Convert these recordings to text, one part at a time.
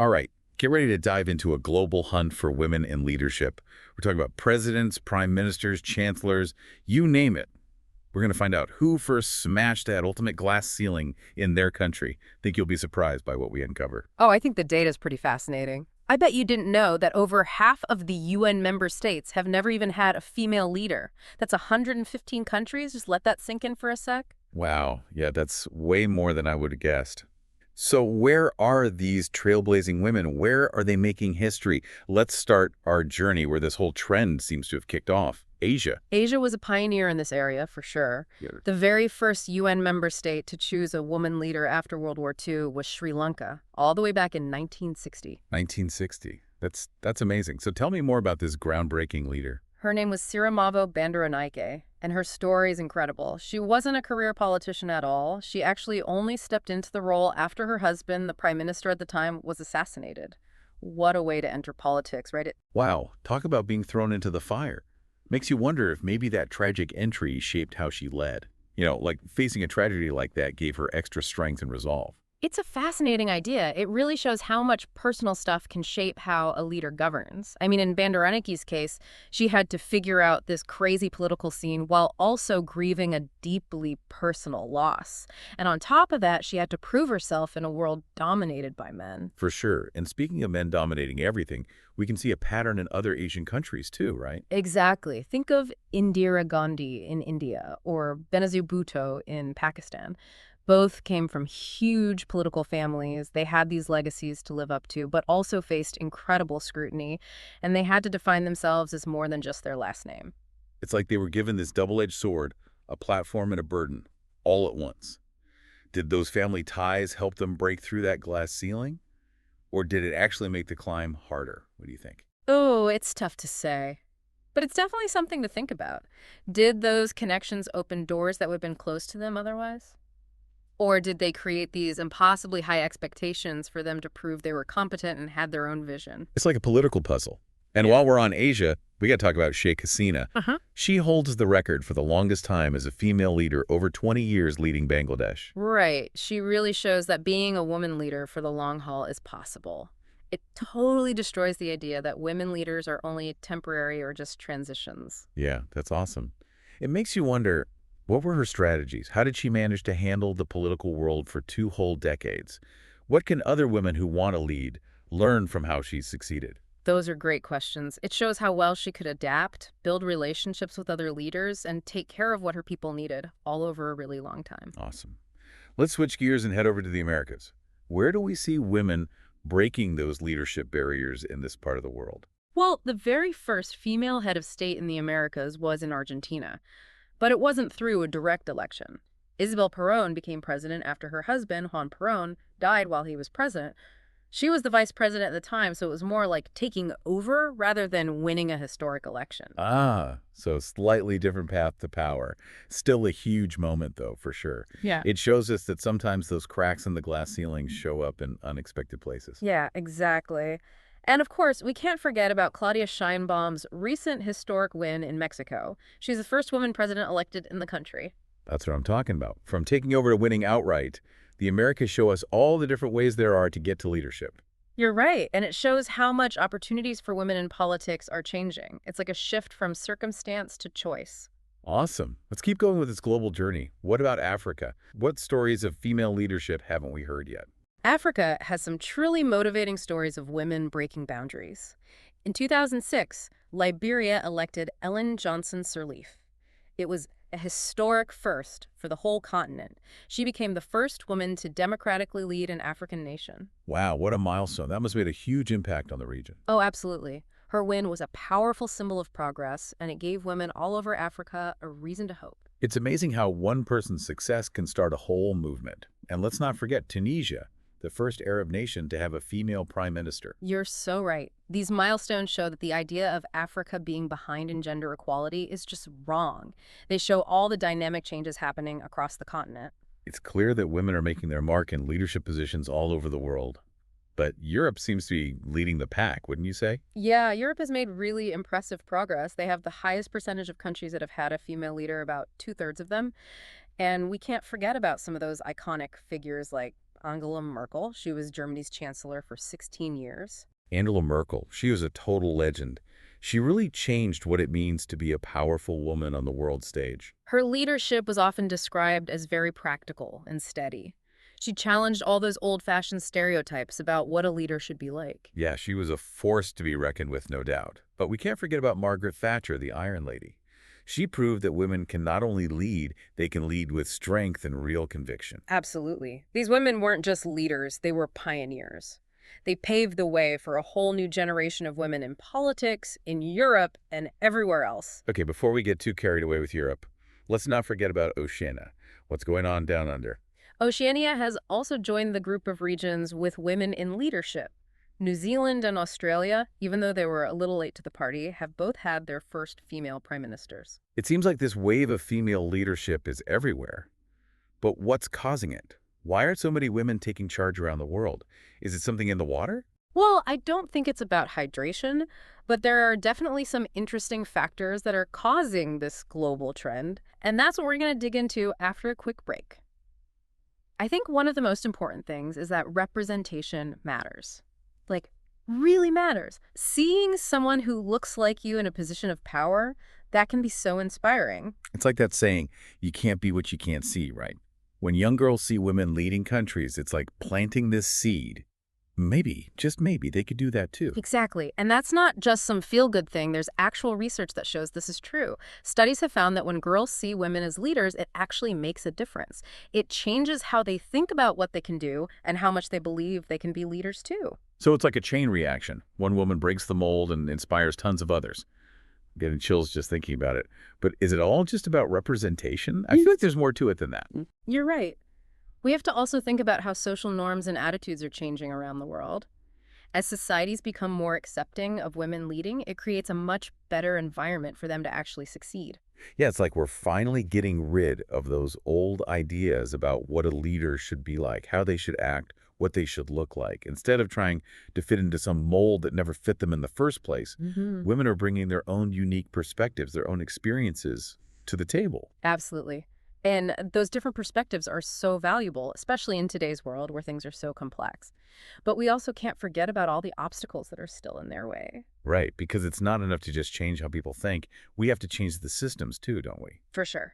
All right, get ready to dive into a global hunt for women in leadership. We're talking about presidents, prime ministers, chancellors, you name it. We're going to find out who first smashed that ultimate glass ceiling in their country. Think you'll be surprised by what we uncover. Oh, I think the data is pretty fascinating. I bet you didn't know that over half of the UN member states have never even had a female leader. That's 115 countries. Just let that sink in for a sec. Wow, yeah, that's way more than I would have guessed. So where are these trailblazing women? Where are they making history? Let's start our journey where this whole trend seems to have kicked off. Asia. Asia was a pioneer in this area, for sure. Yeah. The very first UN member state to choose a woman leader after World War II was Sri Lanka, all the way back in 1960. 1960. That's amazing. So tell me more about this groundbreaking leader. Her name was Sirimavo Bandaranaike, and her story is incredible. She wasn't a career politician at all. She actually only stepped into the role after her husband, the prime minister at the time, was assassinated. What a way to enter politics, right? Wow, talk about being thrown into the fire. Makes you wonder if maybe that tragic entry shaped how she led. Like facing a tragedy like that gave her extra strength and resolve. It's a fascinating idea. It really shows how much personal stuff can shape how a leader governs. I mean, in Bandaranaike's case, she had to figure out this crazy political scene while also grieving a deeply personal loss. And on top of that, she had to prove herself in a world dominated by men. For sure. And speaking of men dominating everything, we can see a pattern in other Asian countries too, right? Exactly. Think of Indira Gandhi in India or Benazir Bhutto in Pakistan. Both came from huge political families. They had these legacies to live up to, but also faced incredible scrutiny, and they had to define themselves as more than just their last name. It's like they were given this double-edged sword, a platform and a burden, all at once. Did those family ties help them break through that glass ceiling? Or did it actually make the climb harder? What do you think? Oh, it's tough to say. But it's definitely something to think about. Did those connections open doors that would have been closed to them otherwise? Or did they create these impossibly high expectations for them to prove they were competent and had their own vision? It's like a political puzzle. And while we're on Asia, we got to talk about Sheikh Hasina. She holds the record for the longest time as a female leader, over 20 years leading Bangladesh. Right. She really shows that being a woman leader for the long haul is possible. It totally destroys the idea that women leaders are only temporary or just transitions. Yeah, that's awesome. It makes you wonder, what were her strategies? How did she manage to handle the political world for 2 whole decades? What can other women who want to lead learn from how she succeeded? Those are great questions. It shows how well she could adapt, build relationships with other leaders, and take care of what her people needed, all over a really long time. Awesome. Let's switch gears and head over to the Americas. Where do we see women breaking those leadership barriers in this part of the world? Well, the very first female head of state in the Americas was in Argentina, but it wasn't through a direct election. Isabel Perón became president after her husband, Juan Perón, died while he was president. She was the vice president at the time, so it was more like taking over rather than winning a historic election. Ah, so slightly different path to power. Still a huge moment, though, for sure. Yeah. It shows us that sometimes those cracks in the glass ceiling show up in unexpected places. Yeah, exactly. And of course, we can't forget about Claudia Sheinbaum's recent historic win in Mexico. She's the first woman president elected in the country. That's what I'm talking about. From taking over to winning outright, the Americas show us all the different ways there are to get to leadership. You're right, and it shows how much opportunities for women in politics are changing. It's like a shift from circumstance to choice. Awesome. Let's keep going with this global journey. What about Africa? What stories of female leadership haven't we heard yet? Africa has some truly motivating stories of women breaking boundaries. In 2006, Liberia elected Ellen Johnson Sirleaf. It was a historic first for the whole continent. She became the first woman to democratically lead an African nation. Wow, what a milestone. That must have made a huge impact on the region. Oh, absolutely. Her win was a powerful symbol of progress, and it gave women all over Africa a reason to hope. It's amazing how one person's success can start a whole movement. And let's not forget Tunisia, the first Arab nation to have a female prime minister. You're so right. These milestones show that the idea of Africa being behind in gender equality is just wrong. They show all the dynamic changes happening across the continent. It's clear that women are making their mark in leadership positions all over the world. But Europe seems to be leading the pack, wouldn't you say? Yeah, Europe has made really impressive progress. They have the highest percentage of countries that have had a female leader, about 2/3 of them. And we can't forget about some of those iconic figures like Angela Merkel. She was Germany's chancellor for 16 years. Angela Merkel, she was a total legend. She really changed what it means to be a powerful woman on the world stage. Her leadership was often described as very practical and steady. She challenged all those old-fashioned stereotypes about what a leader should be like. Yeah, she was a force to be reckoned with, no doubt. But we can't forget about Margaret Thatcher, the Iron Lady. She proved that women can not only lead, they can lead with strength and real conviction. Absolutely. These women weren't just leaders, they were pioneers. They paved the way for a whole new generation of women in politics, in Europe, and everywhere else. Okay, before we get too carried away with Europe, let's not forget about Oceania. What's going on down under? Oceania has also joined the group of regions with women in leadership. New Zealand and Australia, even though they were a little late to the party, have both had their first female prime ministers. It seems like this wave of female leadership is everywhere. But what's causing it? Why are so many women taking charge around the world? Is it something in the water? Well, I don't think it's about hydration, but there are definitely some interesting factors that are causing this global trend, and that's what we're going to dig into after a quick break. I think one of the most important things is that representation matters. Like, really matters. Seeing someone who looks like you in a position of power, that can be so inspiring. It's like that saying, you can't be what you can't see, right? When young girls see women leading countries, it's like planting this seed. Maybe, just maybe, they could do that too. Exactly. And that's not just some feel-good thing. There's actual research that shows this is true. Studies have found that when girls see women as leaders, it actually makes a difference. It changes how they think about what they can do and how much they believe they can be leaders too. So it's like a chain reaction. One woman breaks the mold and inspires tons of others. I'm getting chills just thinking about it. But is it all just about representation? I feel like there's more to it than that. You're right. We have to also think about how social norms and attitudes are changing around the world. As societies become more accepting of women leading, it creates a much better environment for them to actually succeed. Yeah, it's like we're finally getting rid of those old ideas about what a leader should be like, how they should act, what they should look like. Instead of trying to fit into some mold that never fit them in the first place, women are bringing their own unique perspectives, their own experiences to the table. Absolutely. And those different perspectives are so valuable, especially in today's world where things are so complex. But we also can't forget about all the obstacles that are still in their way. Right, because it's not enough to just change how people think. We have to change the systems too, don't we? For sure.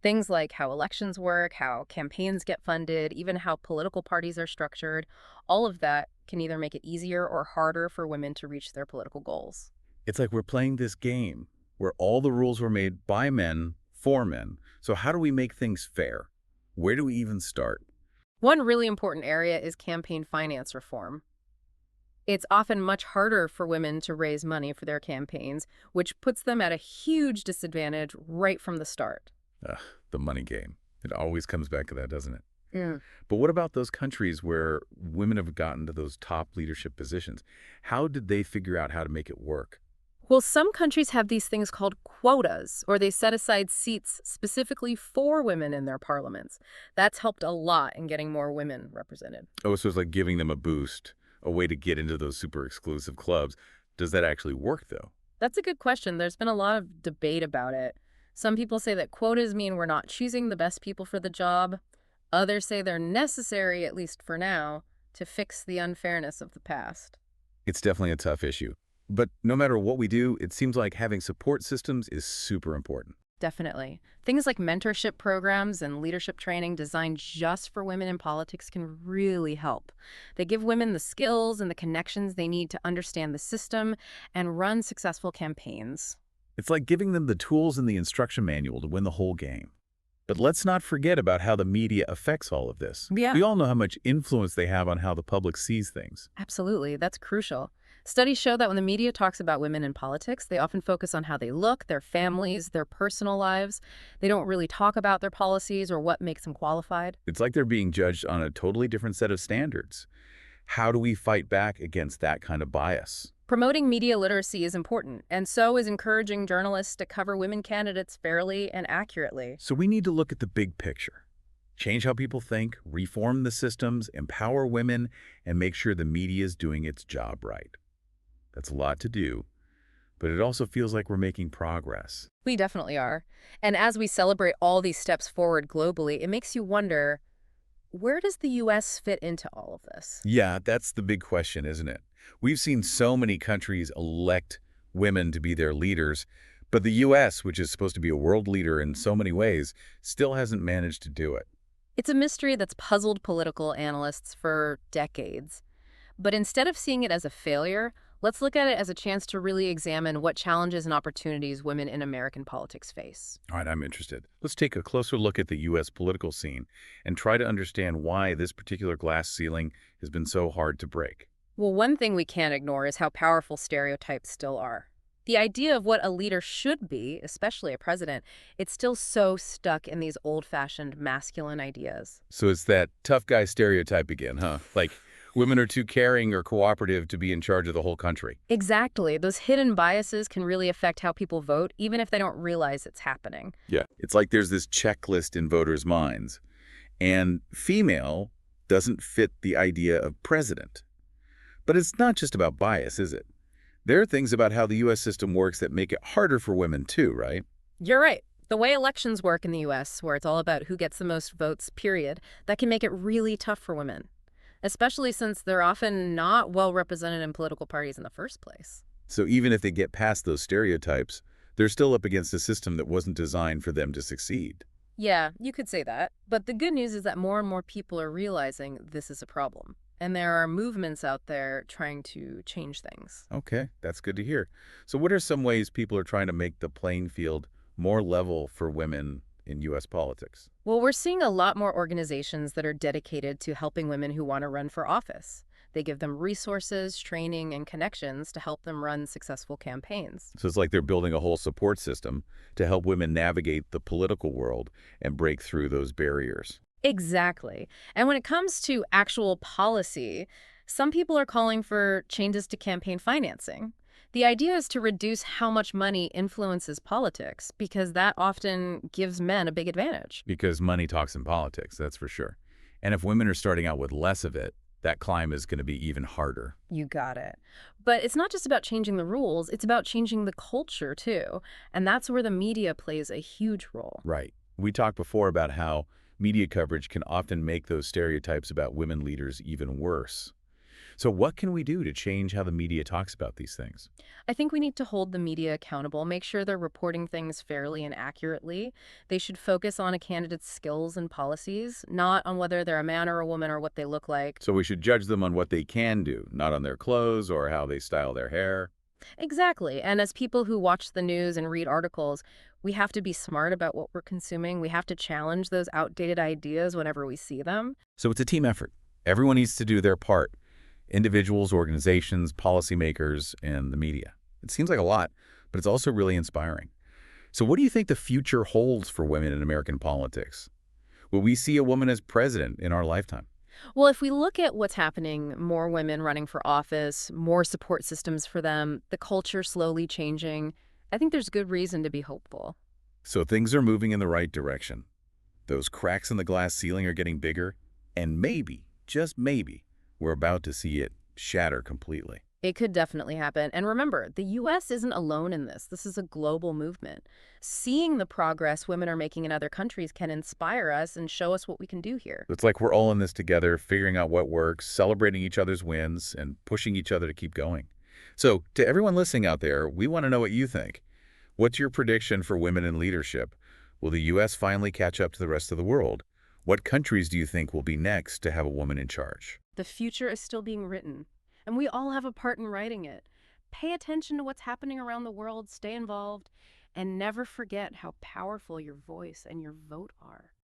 Things like how elections work, how campaigns get funded, even how political parties are structured, all of that can either make it easier or harder for women to reach their political goals. It's like we're playing this game where all the rules were made by men for men. So how do we make things fair? Where do we even start? One really important area is campaign finance reform. It's often much harder for women to raise money for their campaigns, which puts them at a huge disadvantage right from the start. The money game. It always comes back to that, doesn't it? Mm. But what about those countries where women have gotten to those top leadership positions? How did they figure out how to make it work? Well, some countries have these things called quotas, or they set aside seats specifically for women in their parliaments. That's helped a lot in getting more women represented. Oh, so it's like giving them a boost, a way to get into those super exclusive clubs. Does that actually work, though? That's a good question. There's been a lot of debate about it. Some people say that quotas mean we're not choosing the best people for the job. Others say they're necessary, at least for now, to fix the unfairness of the past. It's definitely a tough issue. But no matter what we do, it seems like having support systems is super important. Definitely. Things like mentorship programs and leadership training designed just for women in politics can really help. They give women the skills and the connections they need to understand the system and run successful campaigns. It's like giving them the tools in the instruction manual to win the whole game. But let's not forget about how the media affects all of this. Yeah. We all know how much influence they have on how the public sees things. Absolutely. That's crucial. Studies show that when the media talks about women in politics, they often focus on how they look, their families, their personal lives. They don't really talk about their policies or what makes them qualified. It's like they're being judged on a totally different set of standards. How do we fight back against that kind of bias? Promoting media literacy is important, and so is encouraging journalists to cover women candidates fairly and accurately. So we need to look at the big picture. Change how people think, reform the systems, empower women, and make sure the media is doing its job right. That's a lot to do, but it also feels like we're making progress. We definitely are. And as we celebrate all these steps forward globally, it makes you wonder, Where does the U.S. fit into all of this? Yeah, that's the big question, isn't it? We've seen so many countries elect women to be their leaders, but the U.S., which is supposed to be a world leader in so many ways, still hasn't managed to do it. It's a mystery that's puzzled political analysts for decades. But instead of seeing it as a failure, let's look at it as a chance to really examine what challenges and opportunities women in American politics face. All right, I'm interested. Let's take a closer look at the U.S. political scene and try to understand why this particular glass ceiling has been so hard to break. Well, one thing we can't ignore is how powerful stereotypes still are. The idea of what a leader should be, especially a president, it's still so stuck in these old-fashioned masculine ideas. So it's that tough guy stereotype again, huh? Like women are too caring or cooperative to be in charge of the whole country. Exactly. Those hidden biases can really affect how people vote, even if they don't realize it's happening. Yeah. It's like there's this checklist in voters' minds, and female doesn't fit the idea of president. But it's not just about bias, is it? There are things about how the U.S. system works that make it harder for women too, right? You're right. The way elections work in the U.S., where it's all about who gets the most votes, period, that can make it really tough for women, especially since they're often not well represented in political parties in the first place. So even if they get past those stereotypes, they're still up against a system that wasn't designed for them to succeed. Yeah, you could say that. But the good news is that more and more people are realizing this is a problem. And there are movements out there trying to change things. Okay, that's good to hear. So what are some ways people are trying to make the playing field more level for women in U.S. politics? Well, we're seeing a lot more organizations that are dedicated to helping women who want to run for office. They give them resources, training, and connections to help them run successful campaigns. So it's like they're building a whole support system to help women navigate the political world and break through those barriers. Exactly. And when it comes to actual policy, some people are calling for changes to campaign financing. The idea is to reduce how much money influences politics, because that often gives men a big advantage. Because money talks in politics, that's for sure. And if women are starting out with less of it, that climb is going to be even harder. You got it. But it's not just about changing the rules, it's about changing the culture, too. And that's where the media plays a huge role. Right. We talked before about how media coverage can often make those stereotypes about women leaders even worse. So what can we do to change how the media talks about these things? I think we need to hold the media accountable, make sure they're reporting things fairly and accurately. They should focus on a candidate's skills and policies, not on whether they're a man or a woman or what they look like. So we should judge them on what they can do, not on their clothes or how they style their hair. Exactly. And as people who watch the news and read articles, we have to be smart about what we're consuming. We have to challenge those outdated ideas whenever we see them. So it's a team effort. Everyone needs to do their part. Individuals, organizations, policymakers, and the media. It seems like a lot, but it's also really inspiring. So what do you think the future holds for women in American politics? Will we see a woman as president in our lifetime? Well, if we look at what's happening, more women running for office, more support systems for them, the culture slowly changing, I think there's good reason to be hopeful. So things are moving in the right direction. Those cracks in the glass ceiling are getting bigger, and maybe, just maybe, we're about to see it shatter completely. It could definitely happen. And remember, the U.S. isn't alone in this. This is a global movement. Seeing the progress women are making in other countries can inspire us and show us what we can do here. It's like we're all in this together, figuring out what works, celebrating each other's wins, and pushing each other to keep going. So to everyone listening out there, we want to know what you think. What's your prediction for women in leadership? Will the U.S. finally catch up to the rest of the world? What countries do you think will be next to have a woman in charge? The future is still being written, and we all have a part in writing it. Pay attention to what's happening around the world, stay involved, and never forget how powerful your voice and your vote are.